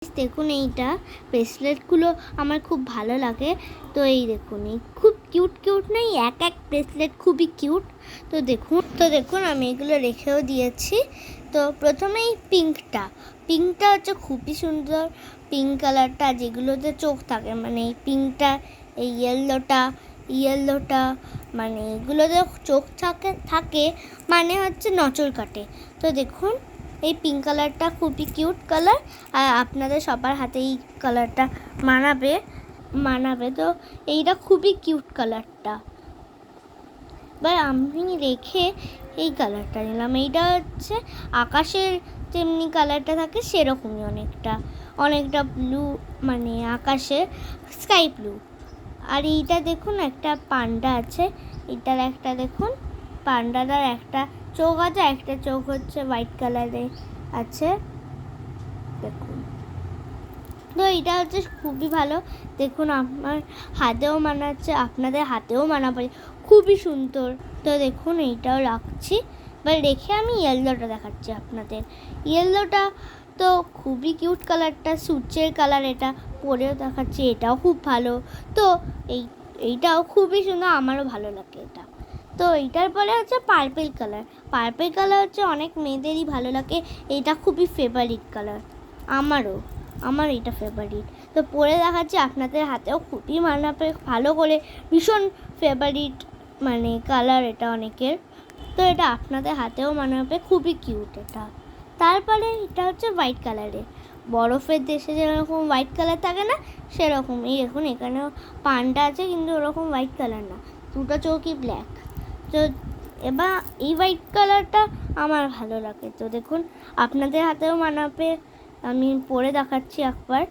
দেখুন এইটা ব্রেসলেটগুলো আমার খুব ভালো লাগে। তো এই দেখুন এই খুব কিউট নেই, এক ব্রেসলেট খুবই কিউট। তো দেখুন আমি এগুলো রেখেও দিয়েছি। তো প্রথমেই পিঙ্কটা হচ্ছে খুবই সুন্দর। পিঙ্ক কালারটা যেগুলোতে চোখ থাকে, মানে এই পিঙ্কটা, এই ইয়েলোটা মানে এগুলোতে চোখ থাকে মানে হচ্ছে নজর কাটে। তো দেখুন এই পিঙ্ক কালারটা খুবই কিউট কালার, আর আপনাদের সবার হাতে এই কালারটা মানাবে। তো এইটা খুবই কিউট কালারটা। এবার আমি রেখে এই কালারটা নিলাম। এইটা হচ্ছে আকাশের যেমনি কালারটা থাকে সেরকমই অনেকটা ব্লু, মানে আকাশের স্কাই ব্লু। আর এইটা দেখুন একটা পান্ডা আছে। এটার একটা দেখুন পান্ডাটার একটা চোখ আছে, একটা চোখ হচ্ছে হোয়াইট কালারে আছে দেখুন। তো এটা হচ্ছে খুবই ভালো। দেখুন আমার হাতেও মানাচ্ছে, আপনাদের হাতেও মানাবে, খুবই সুন্দর। তো দেখুন এইটাও রাখছি। এবার রেখে আমি ইয়েলোটা দেখাচ্ছি আপনাদের। ইয়েলোটা তো খুবই কিউট কালারটা, সূর্যের কালার, এটা পরেও দেখাচ্ছি, এটাও খুব ভালো। তো এইটাও খুবই সুন্দর, আমারও ভালো লাগে এটা। তো এইটার পরে হচ্ছে পার্পল কালার হচ্ছে অনেক মেয়েদেরই ভালো লাগে। এইটা খুবই ফেভারিট কালার, আমার এটা ফেভারিট। তো পরে দেখাচ্ছি, আপনাদের হাতেও খুবই মানাবে ভালো করে, ভীষণ ফেভারিট মানে কালার এটা অনেকের। তো এটা আপনাদের হাতেও মানাবে, খুবই কিউট এটা। তারপরে এটা হচ্ছে হোয়াইট কালারের, বরফের দেশে যেরকম হোয়াইট কালার থাকে না, সেরকম। এই দেখুন এখানেও পান্ডা আছে, কিন্তু ওরকম হোয়াইট কালার না, দুটো চোখই ব্ল্যাক। তো এবার এই হোয়াইট কালারটা আমার ভালো লাগে। তো দেখুন আপনাদের হাতেও মানাবে, আমি পরে দেখাচ্ছি একবার।